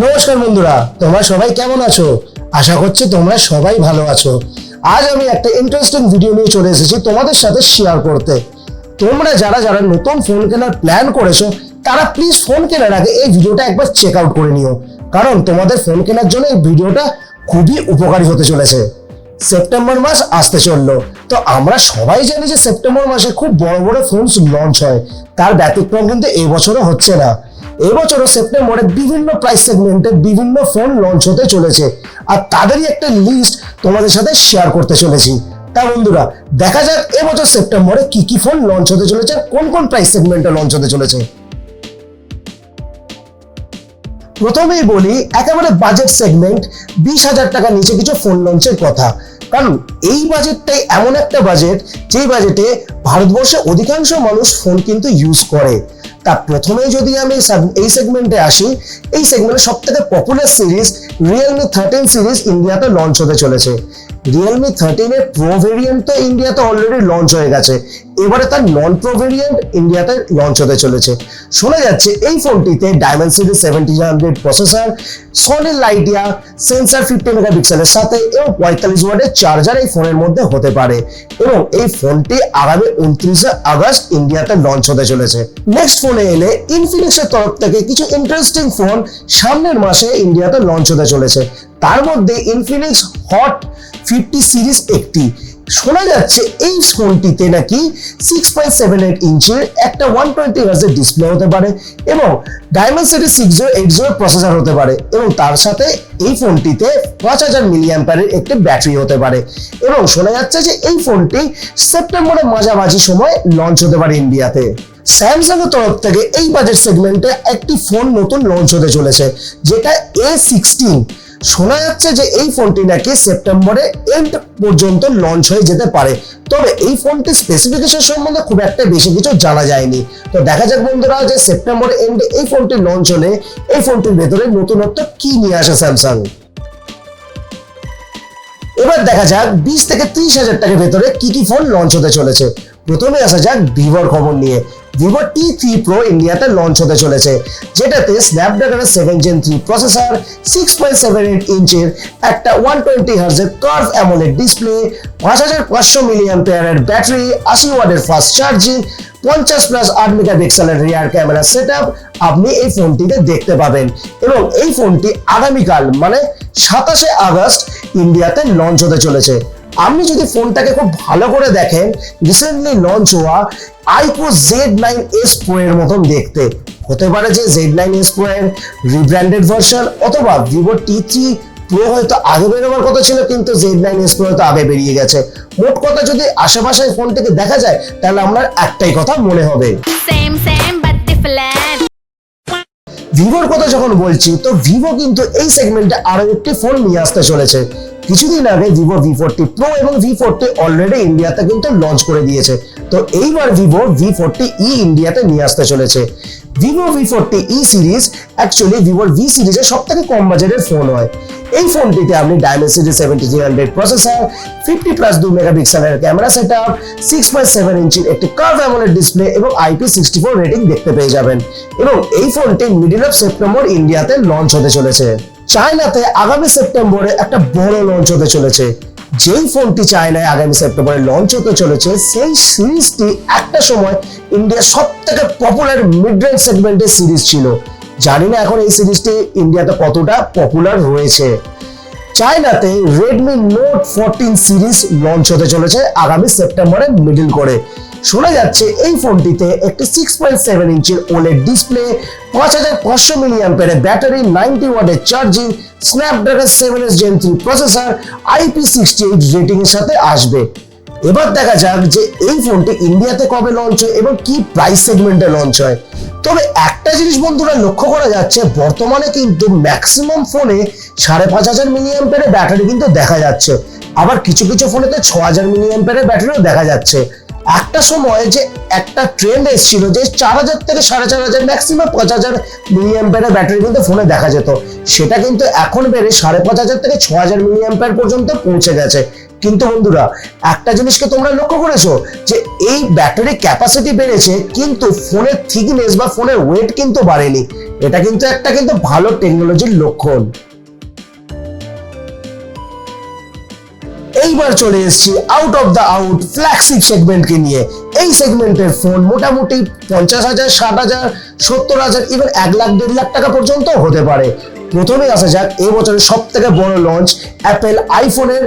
নমস্কার বন্ধুরা, তোমরা সবাই কেমন আছো? আশা করছি তোমরা সবাই ভালো আছো। আজ আমি একটা ইন্টারেস্টিং ভিডিও নিয়ে চলে এসেছি তোমাদের সাথে শেয়ার করতে। তোমরা যারা যারা নতুন ফোন কেনার প্ল্যান করেছো তারা প্লিজ ফোন কেনার আগে এই ভিডিওটা একবার চেক আউট করে নিও, কারণ তোমাদের ফোন কেনার জন্য এই ভিডিওটা খুবই উপকারী হতে চলেছে। সেপ্টেম্বর মাস আসতে চললো, তো আমরা সবাই জানি যে সেপ্টেম্বর মাসে খুব বড় বড় ফোন লঞ্চ হয়। তার ব্যতিক্রম কিন্তু এবছরও হচ্ছে না। এবছরও সেপ্টেম্বরে বিভিন্ন প্রাইস সেগমেন্টে বিভিন্ন ফোন লঞ্চ হতে চলেছে, আর তাদেরই একটা লিস্ট তোমাদের সাথে শেয়ার করতে চলেছি। তা বন্ধুরা, দেখা যাক এবছর সেপ্টেম্বরে কি কি ফোন লঞ্চ হতে চলেছে, কোন কোন প্রাইস সেগমেন্টে লঞ্চ হতে চলেছে। প্রথমেই বলি একেবারে বাজেট সেগমেন্ট 20,000 টাকা নিচে কিছু ফোন লঞ্চের কথা, কারণ এই বাজেটটাই এমন একটা বাজেট যেই বাজেটে ভারতবর্ষে অধিকাংশ মানুষ ফোন কিন্তু ইউজ করে। তা প্রথমে যদি আমি এই সেগমেন্টে আসি, এই সেগমেন্টের সব থেকে পপুলার সিরিজ রিয়েলমি 13 সিরিজ ইন্ডিয়াতে লঞ্চ হতে চলেছে। রিয়েলমি 13 এর প্রো ভেরিয়েন্ট তো ইন্ডিয়াতে অলরেডি লঞ্চ হয়ে গেছে, এবারে তার নন প্রো ভেরিয়েন্ট ইন্ডিয়াতে লঞ্চ হতে চলেছে। শোনা যাচ্ছে এই ফোনটিতে ডায়মেনসিটি 7000 প্রসেসর, সনি লাইটিয়া সেন্সর 50 মেগাপিক্সেলের সাথে এবং 45 ওয়াটের চার্জার এই ফোনের মধ্যে হতে পারে, এবং এই ফোনটি আগামী 29 আগস্ট ইন্ডিয়াতে লঞ্চ হতে চলেছে। নেক্সট ফোনে এলে ইনফিনিক্সের তরফ থেকে কিছু ইন্টারেস্টিং ফোন সামনের মাসে ইন্ডিয়াতে লঞ্চ হতে চলেছে। তার মধ্যে ইনফিনিক্স হট 50 সিরিজ একটি। শোনা যাচ্ছে এই ফোনটিতে নাকি 6.78 ইঞ্চির একটা 120 হার্জ ডিসপ্লে হতে পারে এবং ডায়মেনসিটি 6080 প্রসেসর হতে পারে, এবং তার সাথে এই ফোনটিতে 5000 মিলিঅ্যাম্পিয়ারের একটি ব্যাটারি হতে পারে। এবং শোনা যাচ্ছে যে এই ফোনটি সেপ্টেম্বরের মাঝামাঝি সময় লঞ্চ হতে পারে ইন্ডিয়াতে। স্যামসাং এর তরফ থেকে এই বাজেট সেগমেন্টে একটি ফোন নতুন লঞ্চ হতে চলেছে, যেটা A16। শোনা যাচ্ছে যে এই ফোনটি নাকি সেপ্টেম্বরে এন্ড পর্যন্ত লঞ্চ হয়ে যেতে পারে, তবে এই ফোনটির স্পেসিফিকেশন সম্বন্ধে খুব একটা বেশি কিছু জানা যায়নি। তো দেখা যাক বন্ধুরা যে সেপ্টেম্বর এন্ডে এই ফোনটি লঞ্চ হলে এই ফোনটির ভেতরে নতুনত্ব কি নিয়ে আসে স্যামসাং। এবার দেখা যাক 20 থেকে 30,000 টাকার ভেতরে কি কি ফোন লঞ্চ হতে চলেছে। প্রথমে আসা যাক ভিভোর খবর নিয়ে। ভিভো T3 Pro ইন্ডিয়াতে লঞ্চ হতে চলেছে, যেটাতে স্ন্যাপড্রাগনের 7 Gen 3 প্রসেসর, 6.78 ইঞ্চের একটা 120 হার্জের কার্ভ অ্যামোলেড ডিসপ্লে, 5500 মিলিঅ্যাম্পিয়ারের ব্যাটারি, 80 ওয়াটের ফাস্ট চার্জিং, 50+8 মেগাপিক্সেলের রিয়ার ক্যামেরা সেটআপ আপনি এই ফোনটিতে দেখতে পাবেন। এবং এই ফোনটি আগামীকাল মানে 27 আগস্ট ইন্ডিয়াতে লঞ্চ হতে চলেছে। আপনি যদি ফোনটাকে খুব ভালো করে দেখেন, রিসেন্টলি লঞ্চ হওয়া আইকো Z9s Pro এর মতন দেখতে। হতে পারে যে Z9s Pro এর রিব্র্যান্ডেড ভার্সন, অথবা ভিভো T3 Pro হয়তো আগে বেরোবার কথা ছিল কিন্তু Z9s Pro হয়তো আগে বেরিয়ে গেছে। মোট কথা যদি আশেপাশে ফোনটাকে দেখা যায় তাহলে আমার একটাই কথা মনে হবে, ভিভোর কথা যখন বলছি তো ভিভো কিন্তু এই সেগমেন্টে আরো একটি ফোন নিয়ে আসতে চলেছে। কিছুদিন আগে ভিভো V40 Pro এবং V40 অলরেডি ইন্ডিয়াতে কিন্তু লঞ্চ করে দিয়েছে, তো এইবার ভিভো V40e ইন্ডিয়াতে নিয়ে আসতে চলেছে। ভিভো V40e সিরিজ অ্যাকচুয়ালি ভিভোর V সিরিজের সব থেকে কম বাজেটের ফোন হয়। এই ফোনটিতে আপনি ডায়মেনসিটি 7000 প্রসেসর, 50+2 মেগাপিক্সেলের ক্যামেরা সেটআপ, 6.7 ইঞ্চির একটি কার্ভ অ্যামোলেড ডিসপ্লে এবং IP64 রেটিং দেখতে পেয়ে যাবেন। এবং এই ফোনটি মিডল অফ সেপ্টেম্বর ইন্ডিয়াতে লঞ্চ হতে চলেছে। চায়নাতে আগামী সেপ্টেম্বরে একটা বড় লঞ্চ হতে চলেছে। যেই ফোনটি চায়নায় আগামী সেপ্টেম্বরে লঞ্চ হতে চলেছে সেই সিরিজটি একটা সময় ইন্ডিয়ার সব থেকে পপুলার মিড রেঞ্জ সেগমেন্টের সিরিজ ছিল। জানি না এখন এই সিরিজটি ইন্ডিয়াতে কতটা পপুলার রয়েছে। চায়নাতে রেডমি নোট 14 সিরিজ লঞ্চ হতে চলেছে আগামী সেপ্টেম্বরে মিডল করে। শোনা যাচ্ছে এই ফোনটিতে একটি 6.7 ইঞ্চির OLED ডিসপ্লে, 5500 মিলিঅ্যাম্পিয়ারের ব্যাটারি, 90 ওয়াটের charging, Snapdragon 7s Gen 3 processor, IP68 rating এর সাথে আসবে। এবার দেখা যাক যে এই ফোনটি ইন্ডিয়াতে কবে লঞ্চ হয় এবং কি প্রাইস সেগমেন্টে লঞ্চ হয়। তবে একটা জিনিস বন্ধুরা লক্ষ্য করা যাচ্ছে, বর্তমানে কিন্তু ম্যাক্সিমাম ফোনে 5500 মিলিঅ্যাম্পিয়ারের ব্যাটারি কিন্তু দেখা যাচ্ছে, আবার কিছু কিছু ফোনেতে 6000 মিলিঅ্যাম্পিয়ারের ব্যাটারিও দেখা যাচ্ছে। একটা সময় যে একটা ট্রেন্ড এসেছিল যে 4000 থেকে 4500 ম্যাক্সিমাম 5000 মিলিঅ্যাম্পিয়ারের ব্যাটারি কিন্তু ফোনে দেখা যেত, সেটা কিন্তু এখন বেড়ে 5500 থেকে 6000 মিলিঅ্যাম্পিয়ার পর্যন্ত পৌঁছে গেছে। কিন্তু বন্ধুরা একটা জিনিসকে তোমরা লক্ষ্য করেছো যে এই ব্যাটারি ক্যাপাসিটি বেড়েছে কিন্তু ফোনের থিকনেস বা ফোনের ওয়েট কিন্তু বাড়েনি। এটা কিন্তু একটা ভালো টেকনোলজির লক্ষণ। এইবার চলে এসেছি out of the out flagship সেগমেন্টকে নিয়ে। এই সেগমেন্টের ফোন মোটামুটি 50,000, 60,000, 70,000, ইভেন 1 লাখ 1.5 লাখ টাকা পর্যন্ত হতে পারে। প্রথমে আসা যাক এই বছরের সব থেকে বড় লঞ্চ অ্যাপেল আইফোনের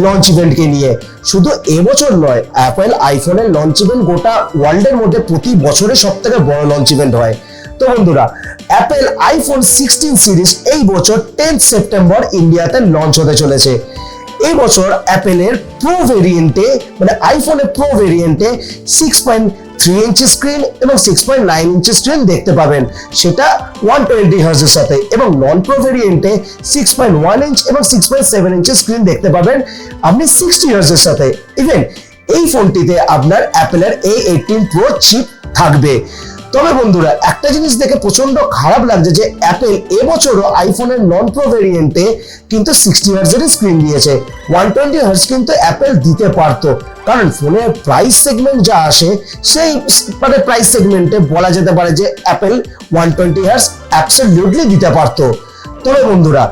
লঞ্চ ইভেন্টকে নিয়ে। শুধু এবছর নয়, অ্যাপেল আইফোনের লঞ্চ ইভেন্ট গোটা ওয়ার্ল্ডের মধ্যে প্রতি বছরে সব থেকে বড় লঞ্চ ইভেন্ট হয়। তো বন্ধুরা অ্যাপেল আইফোন 16 সিরিজ এই বছর 10 সেপ্টেম্বর ইন্ডিয়াতে লঞ্চ হতে চলেছে। এই বছর অ্যাপেলের প্রো ভেরিয়েন্টে মানে আইফোনের প্রো ভেরিয়েন্টে 6.3 ইঞ্চি স্ক্রিন এবং 6.9 ইঞ্চি স্ক্রিন দেখতে পাবেন, সেটা 120 হার্জ এর সাথে, এবং নন প্রো ভেরিয়েন্টে 6.1 ইঞ্চ এবং 6.7 ইঞ্চি স্ক্রিন দেখতে পাবেন আপনি 60 হার্জ এর সাথে। ইভেন এই ফোনটিতে আপনার অ্যাপেলের A18 প্রো চিপ থাকবে। তবে বন্ধুরা একটা জিনিস দেখে প্রচন্ড খারাপ লাগছে যে অ্যাপেল এবছরও আইফোনের নন প্রো ভেরিয়েন্টে কিন্তু 60 হার্জের স্ক্রিন দিয়েছে। 120 হার্জ কিন্তু অ্যাপেল দিতে পারতো, কারণ ফোনের প্রাইস সেগমেন্ট যা আসে সেই মানে প্রাইস সেগমেন্টে বলা যেতে পারে যে অ্যাপেল 120 হার্জ অ্যাবসলিউটলি দিতে পারতো। তবে বন্ধুরা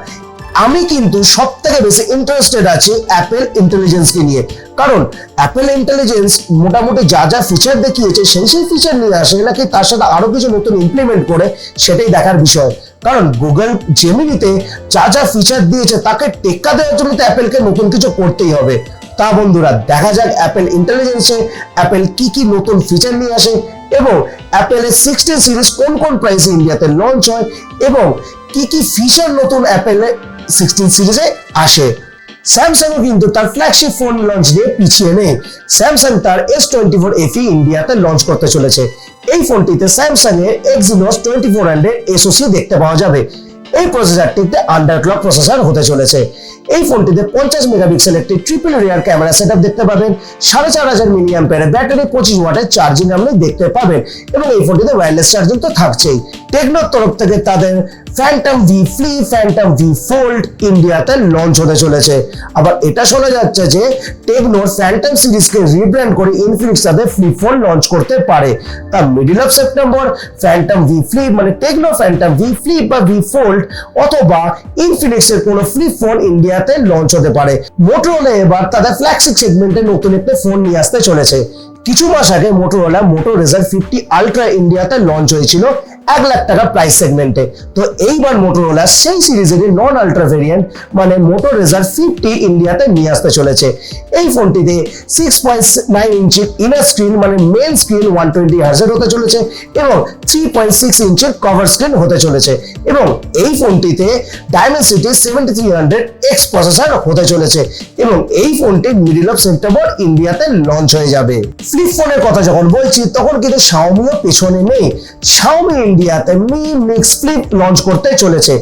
আমি কিন্তু সব থেকে বেশি ইন্টারেস্টেড আছি অ্যাপেল ইন্টেলিজেন্সকে নিয়ে, কারণ অ্যাপেল ইন্টেলিজেন্স মোটামুটি যা যা ফিচার দেখিয়েছে সেই ফিচার নিয়ে আসে নাকি তার সাথে আরো কিছু নতুন ইমপ্লিমেন্ট করে সেটাই দেখার বিষয়। কারণ গুগল জেমিনিতে যা যা ফিচার দিয়েছে তাকে টেক্কা দেওয়ার জন্য তো অ্যাপেলকে নতুন কিছু করতেই হবে। তা বন্ধুরা দেখা যাক অ্যাপেল ইন্টেলিজেন্সে অ্যাপেল কি নতুন ফিচার নিয়ে আসে এবং অ্যাপেলের 16 সিরিজ কোন কোন প্রাইসে ইন্ডিয়াতে লঞ্চ হয় এবং কি ফিচার নতুন অ্যাপেলের 16 সিরিজে আসে। স্যামসাং কিন্তু তার ফ্ল্যাগশিপ ফোন লঞ্চ দিয়ে পিছিয়ে নেই। স্যামসাং তার S24 FE ইন্ডিয়াতে লঞ্চ করতে চলেছে। এই ফোনটিতে স্যামসাং এর Exynos 2400 SoC দেখতে পাওয়া যাবে। এই প্রসেসরটিতে আন্ডারক্লক প্রসেসর হতে চলেছে। এই ফোনটিতে 50 মেগাপিক্সেল একটি ট্রিপল রিয়ার ক্যামেরা সেটআপ দেখতে পাবেন, 4500 মিলি অ্যাম্পিয়ারের ব্যাটারি, 25 ওয়াটের চার্জিং আপনি দেখতে পাবেন এবং এই ফোনটিতে ওয়্যারলেস চার্জিং তো থাকছেই। টেকনোর তরফ থেকে তাদের Phantom V flip, Phantom V fold ইন্ডিয়াতে লঞ্চ হতে চলেছে। আবার এটা শোনা যাচ্ছে যে টেকনোর ফ্যান্টম সিরিজকে রিব্র্যান্ড করে ইনফিনিক্স তাদের ফ্লিপ ফোন লঞ্চ করতে পারে। তা middle of September Phantom V flip মানে টেকনো ফ্যান্টম ভি ফ্লিপ বা ভি ফোল্ড অথবা ইনফিনিক্সের কোনো ফ্লিপ ফোন ইন্ডিয়াতে লঞ্চ হতে পারে। মোটোরোলা এবার তাদের ফ্ল্যাগশিপ সেগমেন্টে নতুন একটা ফোন নিয়ে আসতে চলেছে। কিছু মাস আগে মোটোরোলা মোটো রেজার 50 আলট্রা ইন্ডিয়াতে লঞ্চ হয়েছিল 1 লাখ টাকা প্রাইস সেগমেন্টে। তো এইবার মোটোরোলা সেই সিরিজের নন আলট্রা ভেরিয়েন্ট মানে মোটো রেজার 50 ইন্ডিয়াতে নিয়ে আসতে চলেছে। এই ফোনটিতে 6.9 ইঞ্চির ইনার স্ক্রিন মানে মেন স্ক্রিন 120 হার্জের হতে চলেছে এবং 3.6 ইঞ্চির কভার স্ক্রিন হতে চলেছে এবং এই ফোনটিতে ডায়মেনসিটি 7300X প্রসেসর হতে চলেছে এবং এই ফোনটি মিডল অফ সেপ্টেম্বর ইন্ডিয়াতে লঞ্চ হয়ে যাবে। ফ্লিপ ফোনের কথা যখন বলছি তখন কিন্তু শাওমিও পেছনে নেই। শাওমি ইন্ডিয়াতে মি মিক্স ফ্লিপ লঞ্চ করতে চলেছে।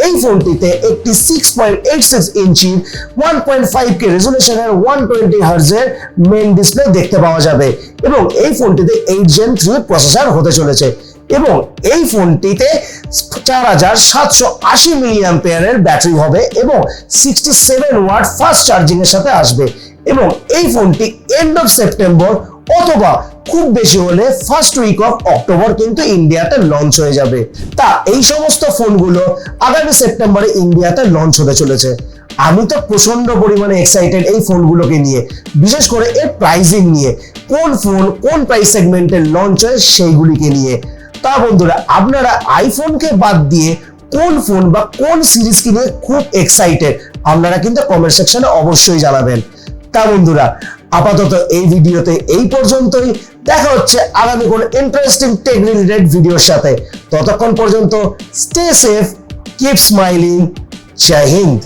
এই ফোনটিতে একটি 6.86 ইঞ্চি 1.5K রেজোলিউশনের 120 হার্জের মেইন ডিসপ্লে দেখতে পাওয়া যাবে এবং এই ফোনটিতে 8 Gen 3 প্রসেসর হতে চলেছে এবং এই ফোনটিতে 4780 মিলি অ্যাম্পিয়ারের ব্যাটারি হবে এবং 67 ওয়াট ফাস্ট চার্জিং এর সাথে আসবে এবং এই ফোনটি এন্ড অফ সেপ্টেম্বর অথবা খুব বেশি হলে ফার্স্ট উইক অফ অক্টোবর কিন্তু ইন্ডিয়াতে লঞ্চ হয়ে যাবে। তা এই সমস্ত ফোনগুলো আগামী সেপ্টেম্বরে ইন্ডিয়াতে লঞ্চ হতে চলেছে। আমি তো প্রচন্ড পরিমাণে এক্সাইটেড এই ফোনগুলোকে নিয়ে, বিশেষ করে এর প্রাইসিং নিয়ে, কোন ফোন কোন প্রাইস সেগমেন্টে লঞ্চ হয় সেইগুলিকে নিয়ে। তা বন্ধুরা আপনারা আইফোনকে বাদ দিয়ে কোন ফোন বা কোন সিরিজকে নিয়ে খুব এক্সাইটেড আপনারা কিন্তু কমেন্ট সেকশনে অবশ্যই জানাবেন। তা বন্ধুরা আপাতত এই ভিডিওতে এই পর্যন্তই। দেখা হচ্ছে আগামী কোন ইন্টারেস্টিং টেক রিলেটেড ভিডিওর সাথে। ততক্ষণ পর্যন্ত স্টে সেফ, কিপ স্মাইলিং, জয় হিন্দ।